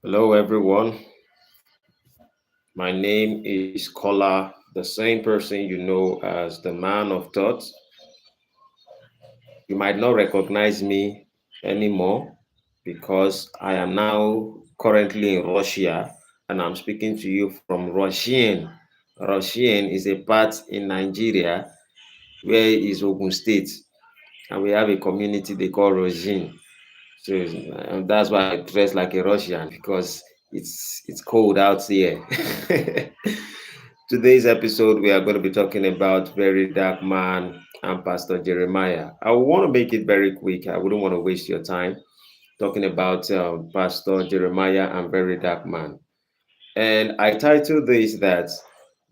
Hello, everyone. My name is Kola, the same person you know as the man of thoughts. You might not recognize me anymore because I am now currently in Russia and I'm speaking to you from Russian. Russian is a part in Nigeria where is Ogun State, and we have a community they call Russian. So that's why I dress like a Russian because it's cold out here. Today's episode, we are going to be talking about Verydarkman and Pastor Jeremiah. I want to make it very quick. I wouldn't want to waste your time talking about Pastor Jeremiah and Verydarkman. And I titled this that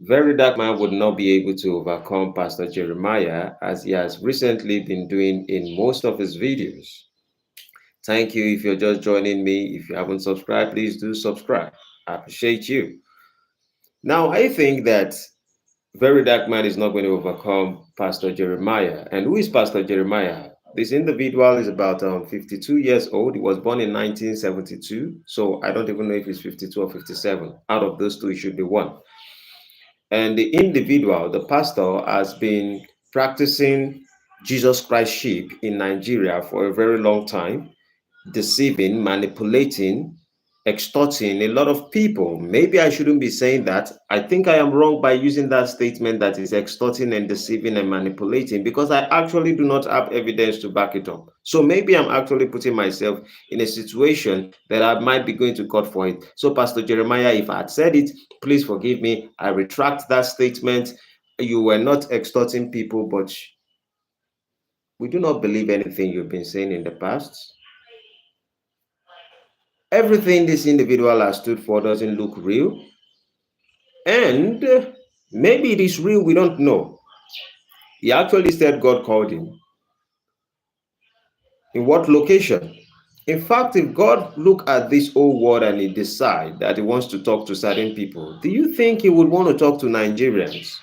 Verydarkman would not be able to overcome Pastor Jeremiah as he has recently been doing in most of his videos. Thank you if you're just joining me. If you haven't subscribed, please do subscribe. I appreciate you. Now, I think that Verydarkman is not going to overcome Pastor Jeremiah. And who is Pastor Jeremiah? This individual is about 52 years old. He was born in 1972. So I don't even know if he's 52 or 57. Out of those two, it should be one. And the individual, the pastor, has been practicing Jesus Christ sheep in Nigeria for a very long time, deceiving, manipulating, extorting a lot of people. Maybe I shouldn't be saying that. I think I am wrong by using that statement that is extorting and deceiving and manipulating because I actually do not have evidence to back it up. So maybe I'm actually putting myself in a situation that I might be going to court for it. So, Pastor Jeremiah, if I had said it, please forgive me. I retract that statement. You were not extorting people, but we do not believe anything you've been saying in the past. Everything this individual has stood for doesn't look real. And maybe it is real, we don't know. He actually said God called him. In what location? In fact, if God look at this whole world and he decide that he wants to talk to certain people, do you think he would want to talk to Nigerians?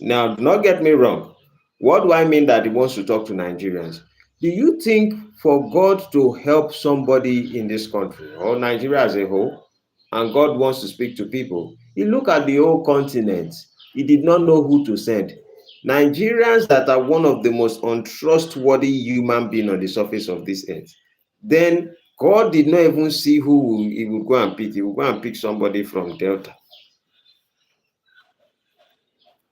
Now, do not get me wrong. What do I mean that he wants to talk to Nigerians? Do you think for God to help somebody in this country or Nigeria as a whole, and God wants to speak to people, he look at the whole continent. He did not know who to send. Nigerians that are one of the most untrustworthy human beings on the surface of this earth. Then God did not even see who he would go and pick. He would go and pick somebody from Delta.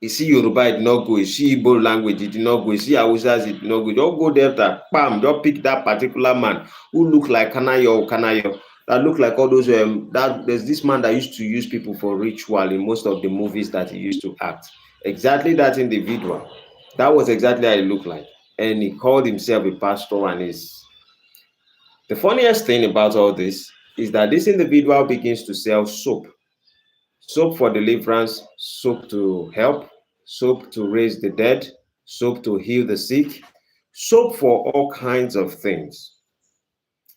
You see Yoruba, it did not go. You see Igbo language, it did not go. You see Hausas, it did not go. Don't go Delta, bam, don't pick that particular man who look like Kanayo or Kanayo. That look like all those, that there's this man that used to use people for ritual in most of the movies that he used to act. Exactly that individual. That was exactly how he looked like. And he called himself a pastor and is. The funniest thing about all this is that this individual begins to sell soap. Soap for deliverance, soap to help, soap to raise the dead, soap to heal the sick, soap for all kinds of things.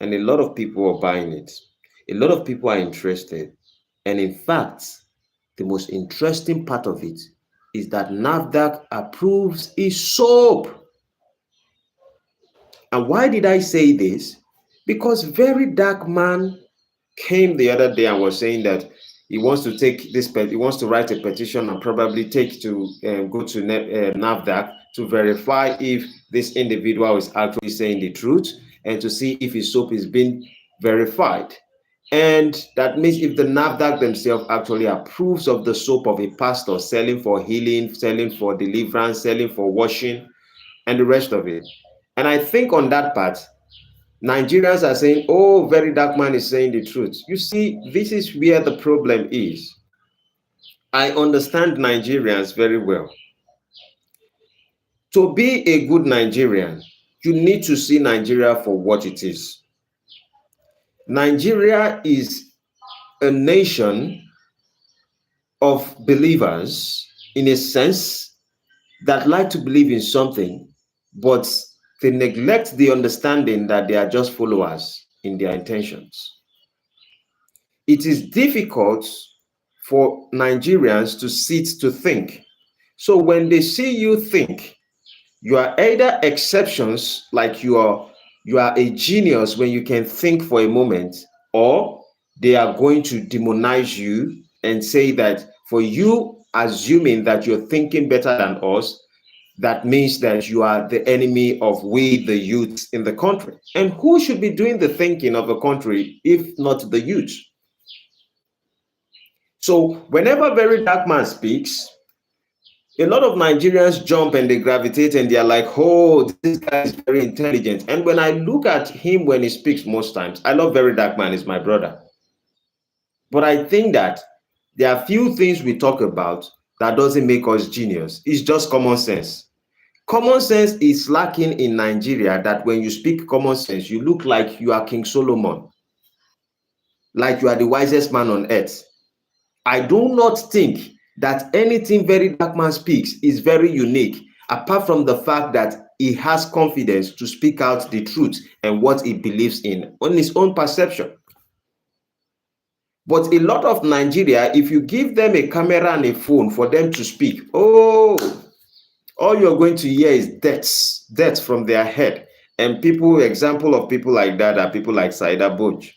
And a lot of people are buying it. A lot of people are interested. And in fact, the most interesting part of it is that NAFDAC approves his soap. And why did I say this? Because Verydarkman came the other day and was saying that he wants to take this, he wants to write a petition and probably take to go to NAFDAC to verify if this individual is actually saying the truth and to see if his soap is being verified. And that means if the NAFDAC themselves actually approves of the soap of a pastor selling for healing, selling for deliverance, selling for washing, and the rest of it. And I think on that part, Nigerians are saying, oh, Verydarkman is saying the truth. You see, this is where the problem is. I understand Nigerians very well. To be a good Nigerian, you need to see Nigeria for what it is. Nigeria is a nation of believers, in a sense, that like to believe in something, but they neglect the understanding that they are just followers in their intentions. It is difficult for Nigerians to sit to think. So when they see you think, you are either exceptions, like you are a genius when you can think for a moment, or they are going to demonize you and say that for you assuming that you're thinking better than us, that means that you are the enemy of we, the youth in the country. And who should be doing the thinking of the country if not the youth? So whenever Verydarkman speaks, a lot of Nigerians jump and they gravitate and they're like, oh, this guy is very intelligent. And when I look at him when he speaks most times, I love Verydarkman, he's my brother. But I think that there are few things we talk about that doesn't make us genius. It's just common sense. Common sense is lacking in Nigeria, that when you speak common sense, you look like you are King Solomon, like you are the wisest man on earth. I do not think that anything Verydarkman speaks is very unique, apart from the fact that he has confidence to speak out the truth and what he believes in on his own perception. But a lot of Nigeria, if you give them a camera and a phone for them to speak, oh, all you're going to hear is deaths from their head. And people, example of people like that are people like Saida Boj,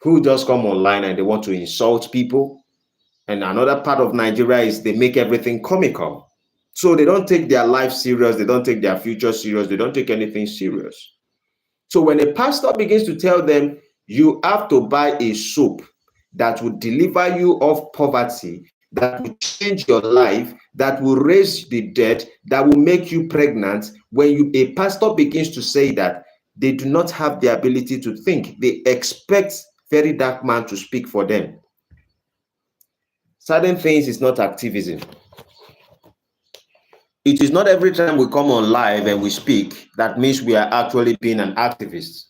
who just come online and they want to insult people. And another part of Nigeria is they make everything comical. So they don't take their life serious, they don't take their future serious, they don't take anything serious. So when a pastor begins to tell them, you have to buy a soap that will deliver you of poverty, that will change your life, that will raise the dead, that will make you pregnant, when a pastor begins to say that, they do not have the ability to think. They expect Verydarkman to speak for them. Certain things is not activism. It is not every time we come on live and we speak that means we are actually being an activist.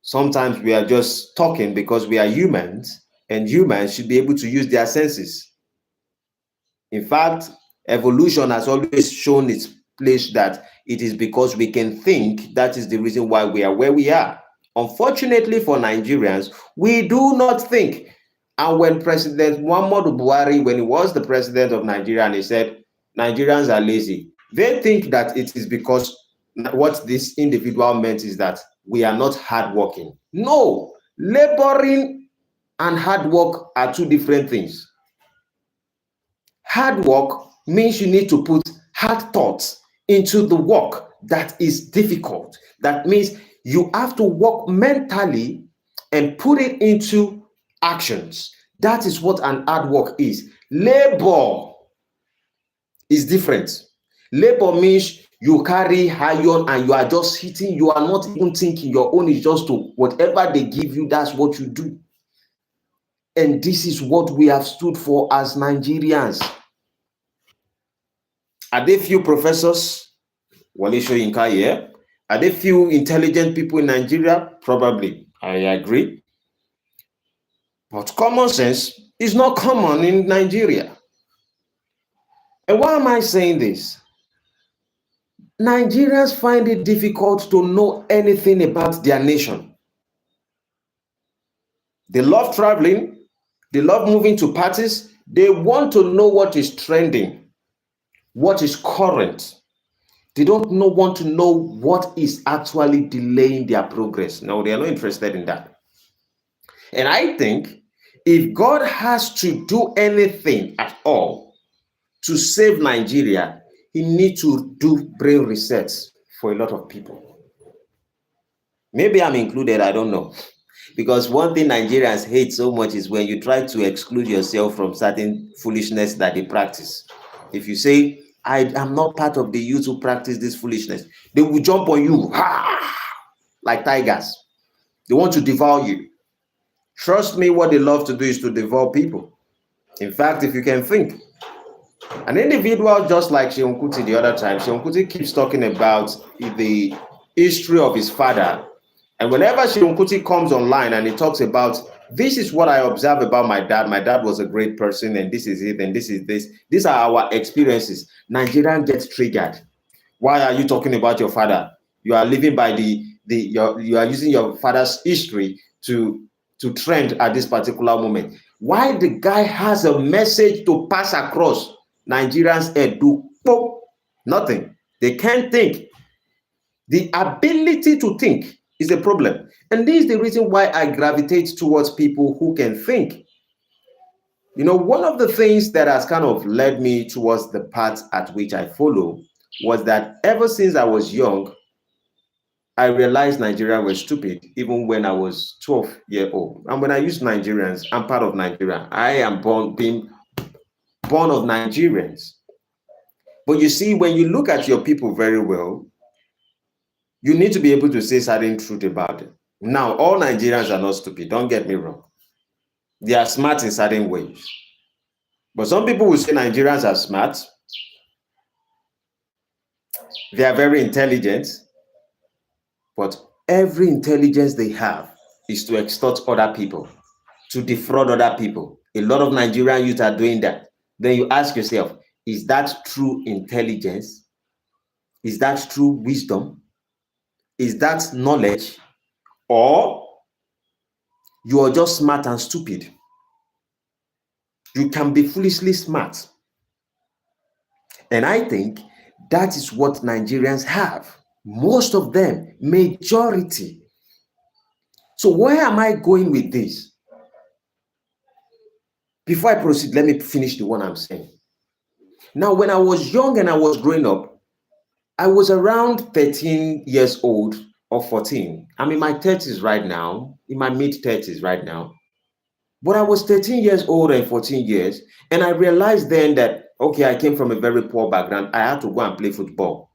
Sometimes we are just talking because we are humans, and humans should be able to use their senses. In fact, evolution has always shown its place that it is because we can think that is the reason why we are where we are. Unfortunately for Nigerians, we do not think. And when President Muhammadu Buhari, when he was the president of Nigeria, and he said, Nigerians are lazy, they think that it is because what this individual meant is that we are not hardworking. No, laboring and hard work are two different things. Hard work means you need to put hard thoughts into the work that is difficult. That means you have to work mentally and put it into actions. That is what an hard work is. Labor is different. Labor means you carry iron and you are just hitting, you are not even thinking. Your own is just to whatever they give you, that's what you do. And this is what we have stood for as Nigerians. Are there few professors? Wale Soyinka here. Are there few intelligent people in Nigeria? Probably. I agree. But common sense is not common in Nigeria. And why am I saying this? Nigerians find it difficult to know anything about their nation. They love traveling. They love moving to parties. They want to know what is trending, what is current. They don't want to know what is actually delaying their progress. No, they are not interested in that. And I think if God has to do anything at all to save Nigeria, he needs to do brain resets for a lot of people. Maybe I'm included, I don't know. Because one thing Nigerians hate so much is when you try to exclude yourself from certain foolishness that they practice. If you say, I am not part of the youth who practice this foolishness, they will jump on you like tigers. They want to devour you. Trust me, what they love to do is to devour people. In fact, if you can think, an individual just like Seun Kuti the other time, Seun Kuti keeps talking about the history of his father. And whenever Seun Kuti comes online and he talks about, this is what I observe about my dad was a great person, and this is it, and this is this. These are our experiences. Nigerian gets triggered. Why are you talking about your father? You are living by you are using your father's history to trend at this particular moment. Why the guy has a message to pass across, Nigerians do nothing. They can't think. The ability to think is a problem. And this is the reason why I gravitate towards people who can think. One of the things that has kind of led me towards the path at which I follow was that ever since I was young, I realized Nigeria was stupid even when I was 12 years old. And when I use Nigerians, I'm part of Nigeria. I am being born of Nigerians. But you see, when you look at your people very well, you need to be able to say certain truth about it. Now, all Nigerians are not stupid, don't get me wrong. They are smart in certain ways. But some people will say Nigerians are smart. They are very intelligent. But every intelligence they have is to extort other people, to defraud other people. A lot of Nigerian youth are doing that. Then you ask yourself, is that true intelligence? Is that true wisdom? Is that knowledge? Or you are just smart and stupid? You can be foolishly smart. And I think that is what Nigerians have. Most of them, majority. So where am I going with this? Before I proceed, let me finish the one I'm saying. Now, when I was young and I was growing up, I was around 13 years old or 14. I'm in my 30s right now, in my mid-30s right now. But I was 13 years old and 14 years, and I realized then that, okay, I came from a very poor background. I had to go and play football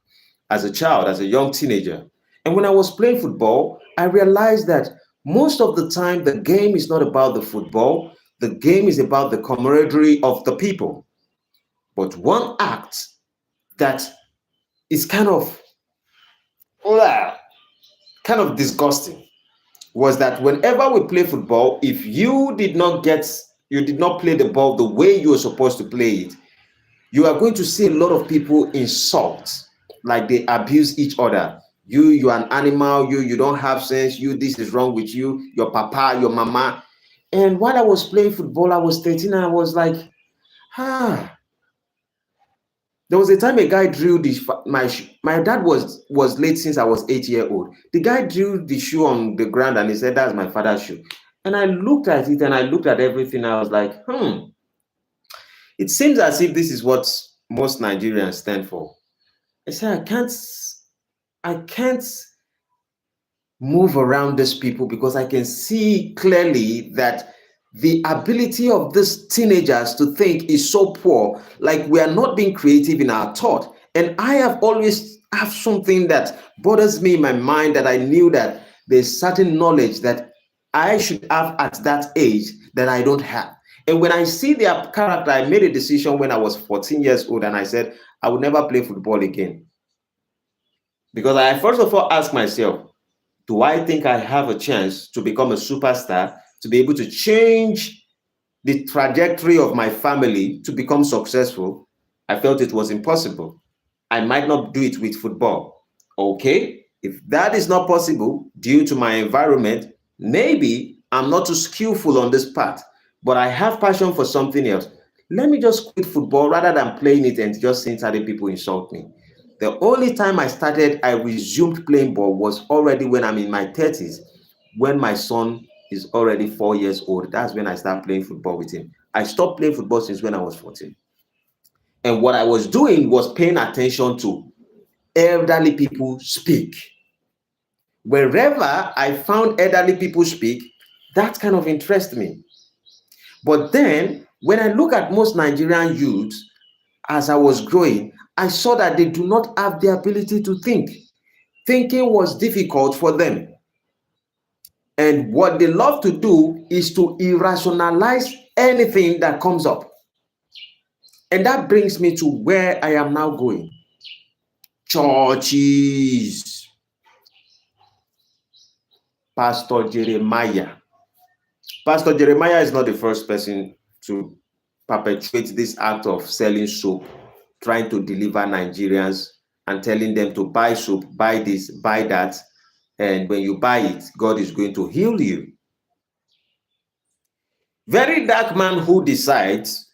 as a child, as a young teenager. And when I was playing football, I realized that most of the time, the game is not about the football. The game is about the camaraderie of the people. But one act that is kind of disgusting was that whenever we play football, if you did not play the ball the way you were supposed to play it, you are going to see a lot of people insult, like they abuse each other. You are an animal, you don't have sense, this is wrong with you, your papa, your mama. And while I was playing football, I was 13 and I was like, there was a time a guy drew my dad was late since I was 8 years old. The guy drew the shoe on the ground and he said, that's my father's shoe. And I looked at it and I looked at everything. I was like, it seems as if this is what most Nigerians stand for. I said, I can't move around these people because I can see clearly that the ability of these teenagers to think is so poor. Like, we are not being creative in our thought. And I have always have something that bothers me in my mind, that I knew that there's certain knowledge that I should have at that age that I don't have. And when I see their character, I made a decision when I was 14 years old and I said, I would never play football again. Because I first of all asked myself, do I think I have a chance to become a superstar, to be able to change the trajectory of my family to become successful? I felt it was impossible. I might not do it with football. Okay, if that is not possible due to my environment, maybe I'm not too skillful on this part, but I have passion for something else. Let me just quit football rather than playing it and just seeing other people insult me. The only time I resumed playing ball was already when I'm in my 30s, when my son is already 4 years old. That's when I started playing football with him. I stopped playing football since when I was 14. And what I was doing was paying attention to elderly people speak. Wherever I found elderly people speak, that kind of interests me. But then, when I look at most Nigerian youths, as I was growing, I saw that they do not have the ability to think. Thinking was difficult for them. And what they love to do is to irrationalize anything that comes up. And that brings me to where I am now going. Churches. Pastor Jeremiah. Pastor Jeremiah is not the first person to perpetuate this act of selling soap, trying to deliver Nigerians and telling them to buy soap, buy this, buy that. And when you buy it, God is going to heal you. Verydarkman who decides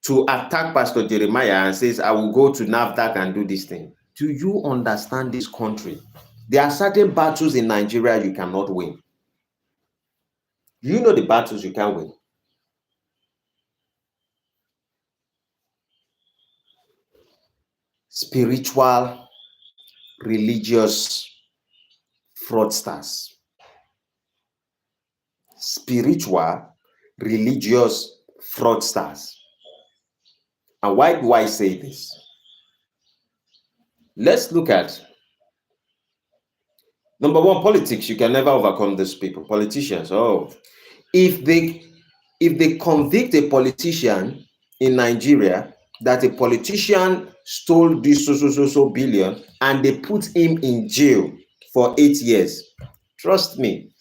to attack Pastor Jeremiah and says, I will go to NAFDAC and do this thing. Do you understand this country? There are certain battles in Nigeria you cannot win. You know the battles you can't win. Spiritual, religious fraudsters. Spiritual, religious fraudsters. And why do I say this? Let's look at number one, politics. You can never overcome these people. Politicians. Oh, if they convict a politician in Nigeria that a politician stole this so billion and they put him in jail for 8 years, trust me,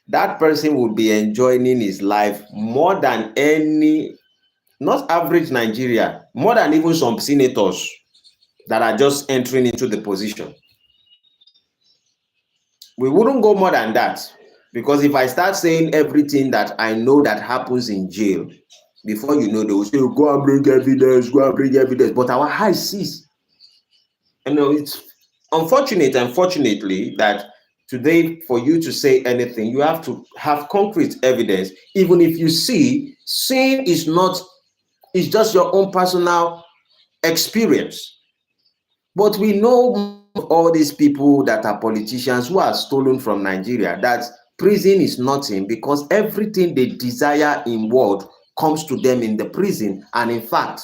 that person will be enjoying his life more than any, not average Nigeria, more than even some senators that are just entering into the position. We wouldn't go more than that, because if I start saying everything that I know that happens in jail, before you know, they will say, go and bring evidence, go and bring evidence. But our eyes sees. You know, it's unfortunately, that today, for you to say anything, you have to have concrete evidence. Even if you see, seeing is not, it's just your own personal experience. But we know all these people that are politicians who are stolen from Nigeria, that prison is nothing, because everything they desire in world comes to them in the prison. And in fact,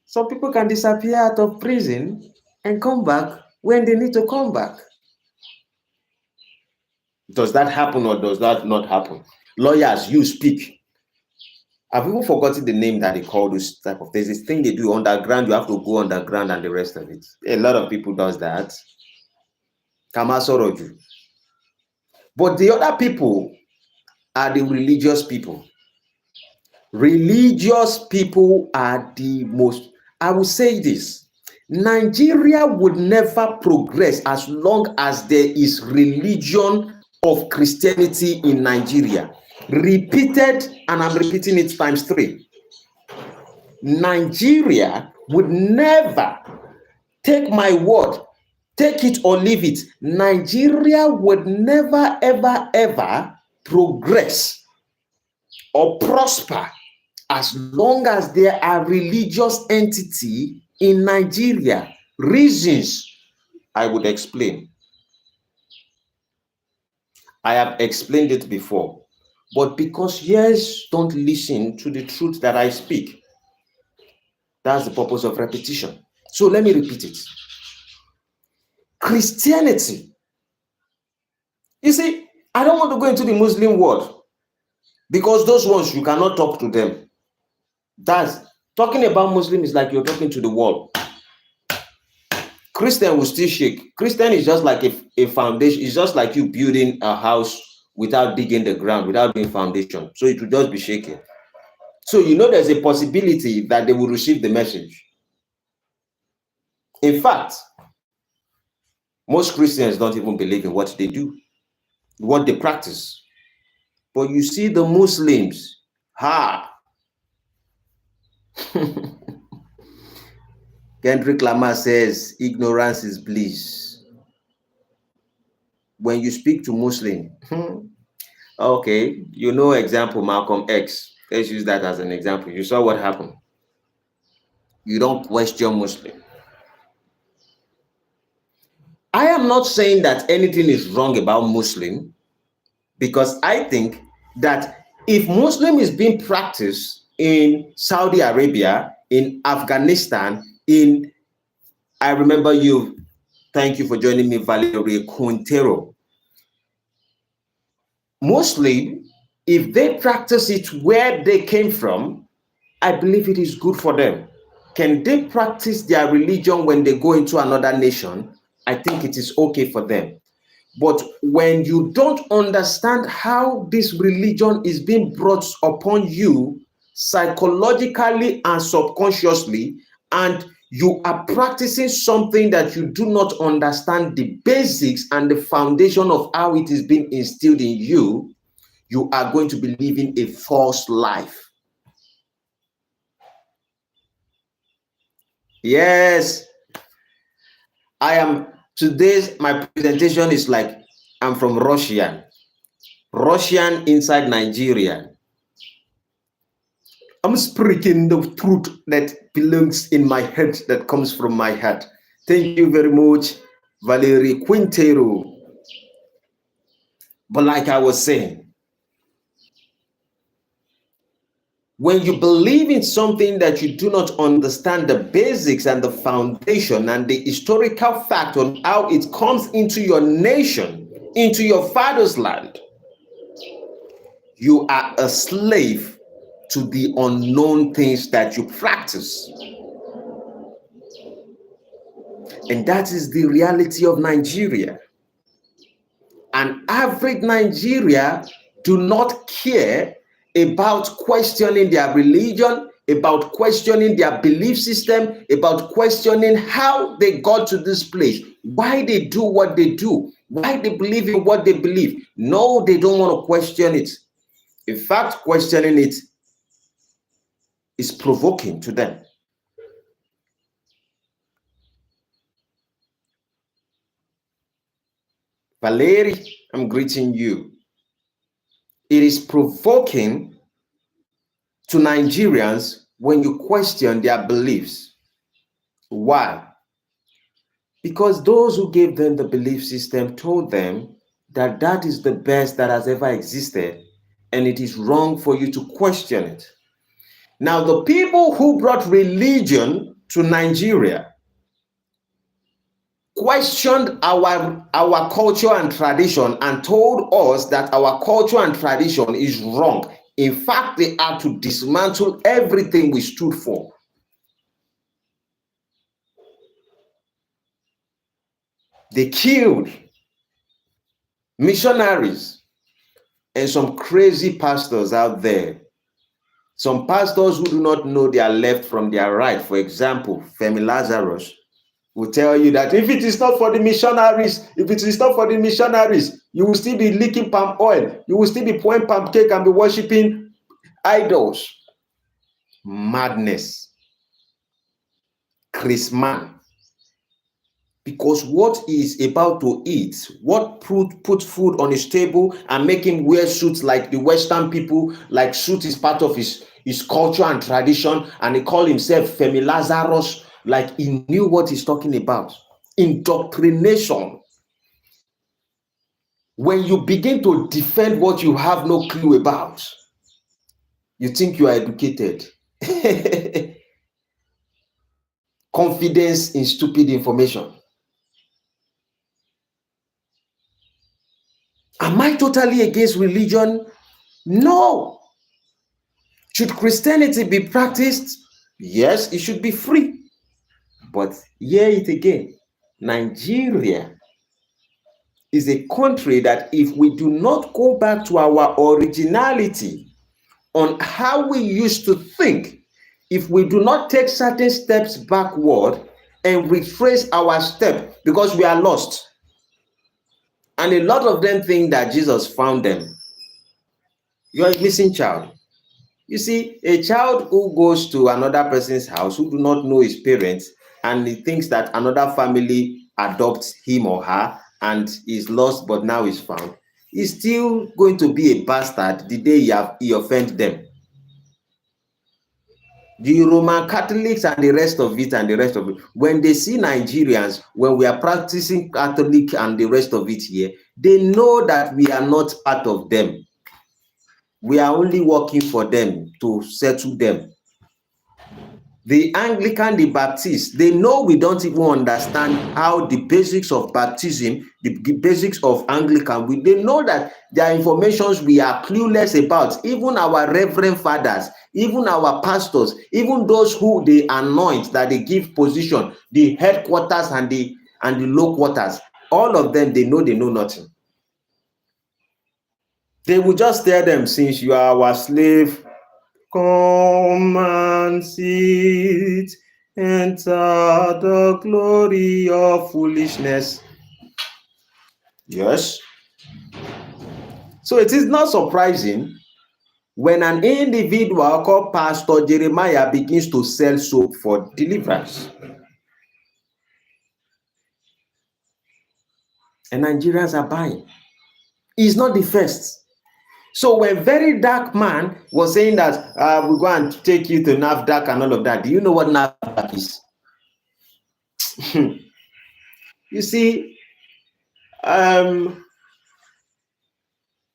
some people can disappear out of prison and come back when they need to come back. Does that happen or does that not happen? Lawyers, you speak. I've even forgotten the name that they call this type of, there's this thing they do underground, you have to go underground and the rest of it. A lot of people does that. Kamasoroju. But the other people are the religious people. Religious people are the most, I will say this, Nigeria would never progress as long as there is religion of Christianity in Nigeria. Repeated, and I'm repeating it times 3. Nigeria would never, take my word, take it or leave it, Nigeria would never, ever, ever progress or prosper as long as there are religious entity in Nigeria. Reasons I would explain. I have explained it before, but because ears don't listen to the truth that I speak, that's the purpose of repetition. So let me repeat it. Christianity. You see, I don't want to go into the Muslim world, because those ones, you cannot talk to them. That's talking about Muslim is like you're talking to the wall. Christian will still shake. Christian is just like a foundation. It's just like you building a house without digging the ground, without doing foundation. So it will just be shaking. So you know there's a possibility that they will receive the message. In fact, most Christians don't even believe in what they do, what they practice. But you see the Muslims, Kendrick Lamar says, ignorance is bliss. When you speak to Muslim, okay, you know, example, Malcolm X. Let's use that as an example. You saw what happened. You don't question Muslim. I am not saying that anything is wrong about Muslim, because I think that if Muslim is being practiced in Saudi Arabia, in Afghanistan, I remember you, thank you for joining me, Valerie Quintero. Muslim, if they practice it where they came from, I believe it is good for them. Can they practice their religion when they go into another nation? I think it is okay for them. But when you don't understand how this religion is being brought upon you psychologically and subconsciously, and you are practicing something that you do not understand the basics and the foundation of how it is being instilled in you, you are going to be living a false life. Yes, I am. My presentation is like I'm from Russia. Russian inside Nigeria. I'm speaking the truth that belongs in my head, that comes from my heart. Thank you very much, Valerie Quintero. But like I was saying, when you believe in something that you do not understand the basics and the foundation and the historical fact on how it comes into your nation, into your father's land, you are a slave to the unknown things that you practice. And that is the reality of Nigeria. And average Nigeria do not care about questioning their religion, about questioning their belief system, about questioning how they got to this place, why they do what they do, why they believe in what they believe. No, they don't want to question it. In fact, questioning it is provoking to them. Valerie, I'm greeting you. It is provoking to Nigerians when you question their beliefs. Why? Because those who gave them the belief system told them that that is the best that has ever existed, and it is wrong for you to question it. Now, the people who brought religion to Nigeria questioned our culture and tradition and told us that our culture and tradition is wrong. In fact, they had to dismantle everything we stood for. They killed missionaries and some crazy pastors out there. Some pastors who do not know their left from their right. For example, Femi Lazarus will tell you that if it is not for the missionaries, you will still be licking palm oil. You will still be pouring palm cake and be worshiping idols. Madness. Christmas. Because what he is about to eat, what put food on his table and make him wear suits like the Western people, like suit is part of his culture and tradition, and he called himself Femi Lazarus, like he knew what he's talking about. Indoctrination. When you begin to defend what you have no clue about, you think you are educated. Confidence in stupid information. Am I totally against religion? No. Should Christianity be practiced? Yes, it should be free. But hear it again. Nigeria is a country that if we do not go back to our originality on how we used to think, if we do not take certain steps backward and retrace our step, because we are lost. And a lot of them think that Jesus found them. You are a missing child. You see, a child who goes to another person's house who do not know his parents and he thinks that another family adopts him or her and is lost but now is found, is still going to be a bastard the day he offends them. The Roman Catholics and the rest of it, when they see Nigerians, when we are practicing Catholic and the rest of it here, they know that we are not part of them. We are only working for them to settle them. The Anglican, the Baptist, they know we don't even understand how the basics of baptism, the basics of Anglican, they know that there are informations we are clueless about. Even our reverend fathers, even our pastors, even those who they anoint, that they give position, the headquarters and the low quarters, all of them, they know nothing. They will just tell them, since you are our slave, come and sit, enter the glory of foolishness. Yes. So it is not surprising when an individual called Pastor Jeremiah begins to sell soap for deliverance. And Nigerians are buying. He's not the first. So when Verydarkman was saying that we go and take you to NAFDAC and all of that, do you know what NAFDAC is? You see,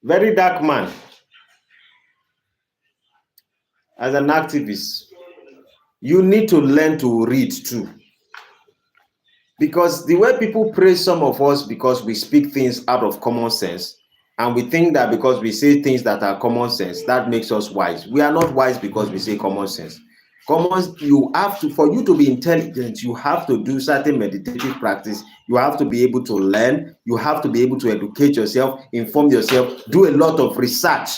Verydarkman, as an activist, you need to learn to read too. Because the way people praise some of us because we speak things out of common sense, and we think that because we say things that are common sense, that makes us wise. We are not wise because we say common sense. You have to, for you to be intelligent, you have to do certain meditative practice. You have to be able to learn. You have to be able to educate yourself, inform yourself, do a lot of research.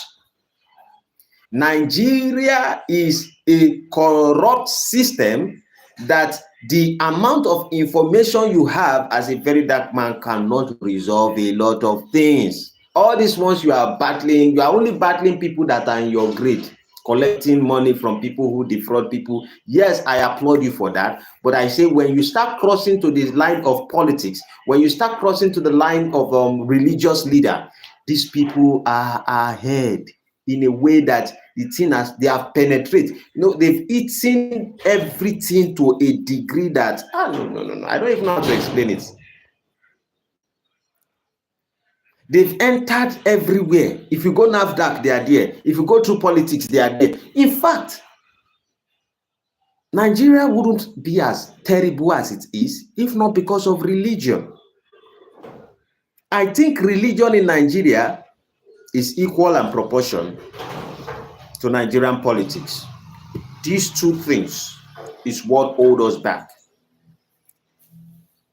Nigeria is a corrupt system that the amount of information you have as a Verydarkman cannot resolve a lot of things. All these ones you are battling, you are only battling people that are in your grade, collecting money from people who defraud people. Yes, I applaud you for that. But I say when you start crossing to the line of politics, when you start crossing to the line of religious leader, these people are ahead in a way that the thing has, they have penetrated. They've eaten everything to a degree that no. I don't even know how to explain it. They've entered everywhere. If you go NAFDAC, they are there. If you go through politics, they are there. In fact, Nigeria wouldn't be as terrible as it is if not because of religion. I think religion in Nigeria is equal and proportion to Nigerian politics. These two things is what hold us back.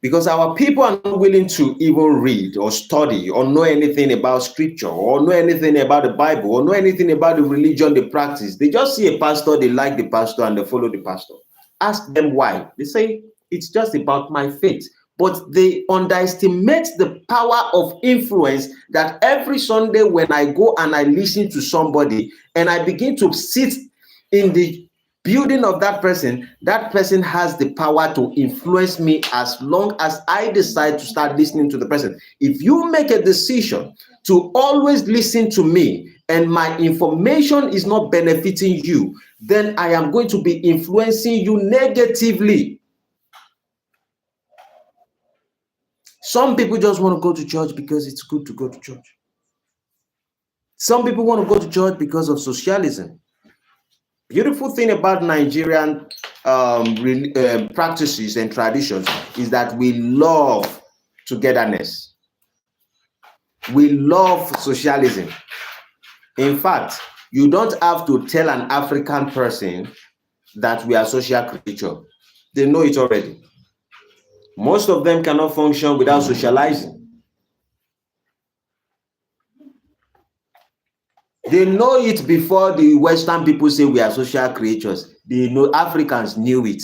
Because our people are not willing to even read or study or know anything about scripture or know anything about the Bible or know anything about the religion they practice. They just see a pastor, they like the pastor, and they follow the pastor. Ask them why. They say, it's just about my faith. But they underestimate the power of influence that every Sunday when I go and I listen to somebody and I begin to sit in the building of that person has the power to influence me as long as I decide to start listening to the person. If you make a decision to always listen to me and my information is not benefiting you, then I am going to be influencing you negatively. Some people just want to go to church because it's good to go to church. Some people want to go to church because of socialism. Beautiful thing about Nigerian practices and traditions is that we love togetherness. We love socialism. In fact, you don't have to tell an African person that we are social creatures. They know it already. Most of them cannot function without socializing. They know it before the Western people say we are social creatures. They know, Africans knew it.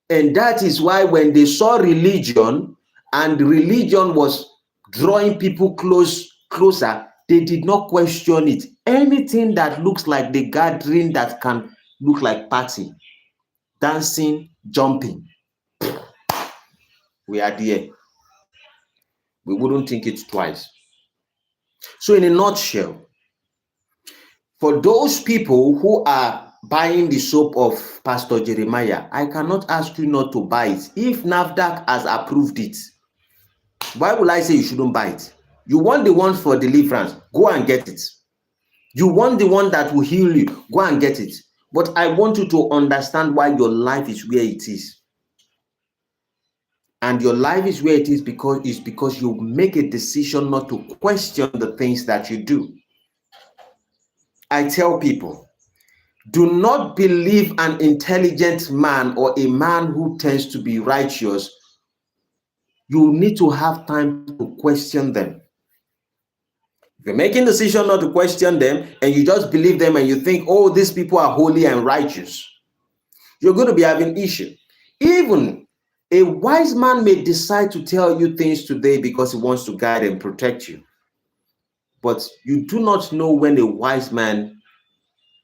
And that is why when they saw religion and religion was drawing people closer, they did not question it. Anything that looks like the gathering that can look like party, dancing, jumping, we are there. We wouldn't think it twice. So in a nutshell, for those people who are buying the soap of Pastor Jeremiah, I cannot ask you not to buy it. If NAFDAC has approved it, why will I say you shouldn't buy it? You want the one for deliverance, go and get it. You want the one that will heal you, go and get it. But I want you to understand why your life is where it is. And your life is where it is because you make a decision not to question the things that you do. I tell people, do not believe an intelligent man or a man who tends to be righteous. You need to have time to question them. If you're making a decision not to question them and you just believe them and you think, oh, these people are holy and righteous, you're going to be having issue. Even a wise man may decide to tell you things today because he wants to guide and protect you. But you do not know when a wise man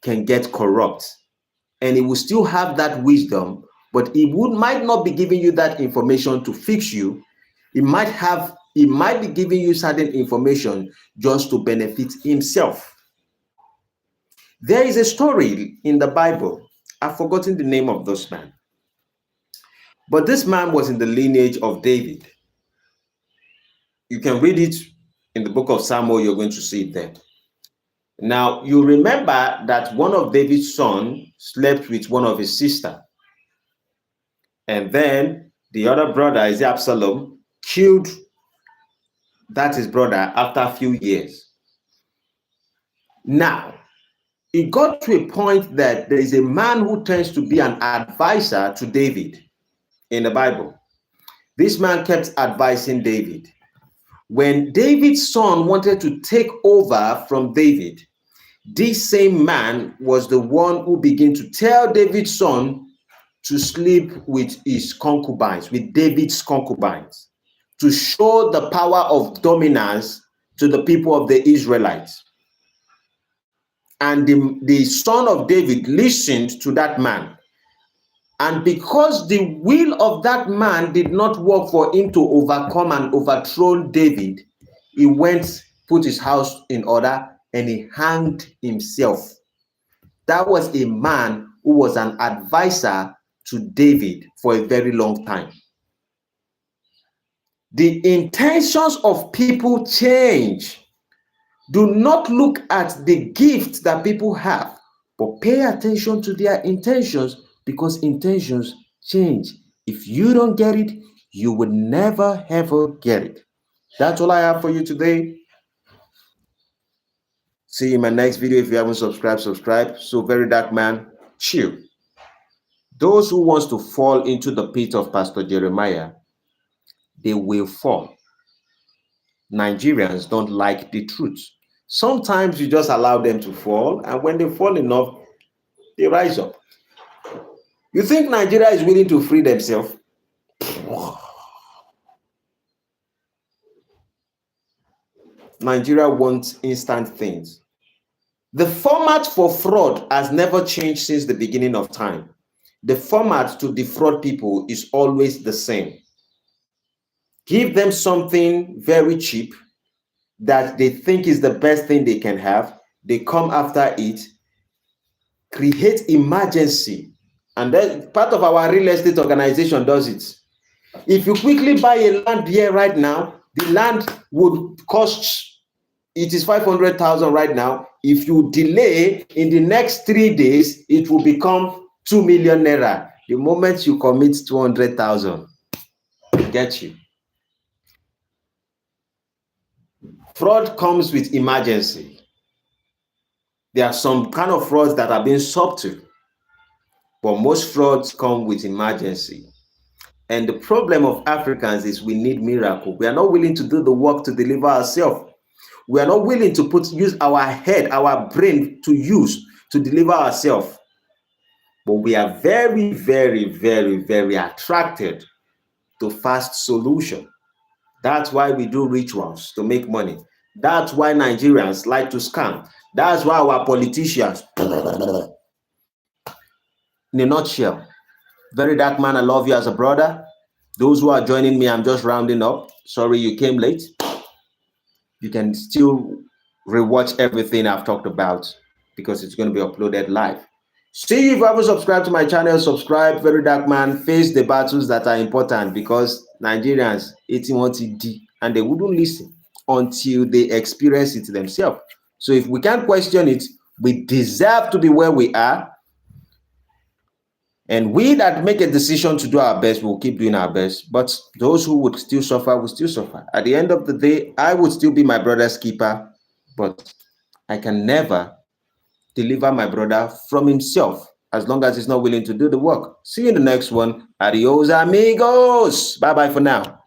can get corrupt, and he will still have that wisdom, but he might not be giving you that information to fix you. He might be giving you certain information just to benefit himself. There is a story in the Bible. I've forgotten the name of this man. But this man was in the lineage of David. You can read it in the book of Samuel, you're going to see it there. Now, you remember that one of David's sons slept with one of his sisters. And then the other brother, is Absalom, killed that his brother after a few years. Now, it got to a point that there is a man who tends to be an advisor to David in the Bible. This man kept advising David. When David's son wanted to take over from David, this same man was the one who began to tell David's son to sleep with his concubines, with David's concubines, to show the power of dominance to the people of the Israelites. And the son of David listened to that man. And because the will of that man did not work for him to overcome and overthrow David, he went, put his house in order, and he hanged himself. That was a man who was an advisor to David for a very long time. The intentions of people change. Do not look at the gifts that people have, but pay attention to their intentions, because intentions change. If you don't get it, you will never ever get it. That's all I have for you today. See you in my next video. If you haven't subscribed, subscribe. So Verydarkman, chill. Those who wants to fall into the pit of Pastor Jeremiah, they will fall. Nigerians don't like the truth. Sometimes you just allow them to fall, and when they fall enough, they rise up. You think Nigeria is willing to free themselves? Nigeria wants instant things. The format for fraud has never changed since the beginning of time. The format to defraud people is always the same. Give them something very cheap that they think is the best thing they can have. They come after it, create emergency. And then part of our real estate organization does it. If you quickly buy a land here right now, the land would cost, it is 500,000 right now. If you delay, in the next 3 days, it will become 2 million naira. The moment you commit 200,000, get you. Fraud comes with emergency. There are some kind of frauds that are being subtle, but most frauds come with emergency. And the problem of Africans is we need miracle. We are not willing to do the work to deliver ourselves. We are not willing to use our head, our brain to use to deliver ourselves. But we are very, very, very, very attracted to fast solution. That's why we do rituals to make money. That's why Nigerians like to scam. That's why our politicians, in a nutshell, Verydarkman, I love you as a brother. Those who are joining me, I'm just rounding up. Sorry you came late. You can still rewatch everything I've talked about because it's going to be uploaded live. See, if you haven't subscribed to my channel, subscribe. Verydarkman, face the battles that are important, because Nigerians 81TD, and they wouldn't listen until they experience it themselves. So if we can't question it, we deserve to be where we are. And we that make a decision to do our best will keep doing our best. But those who would still suffer will still suffer. At the end of the day, I would still be my brother's keeper, but I can never deliver my brother from himself as long as he's not willing to do the work. See you in the next one. Adios, amigos. Bye-bye for now.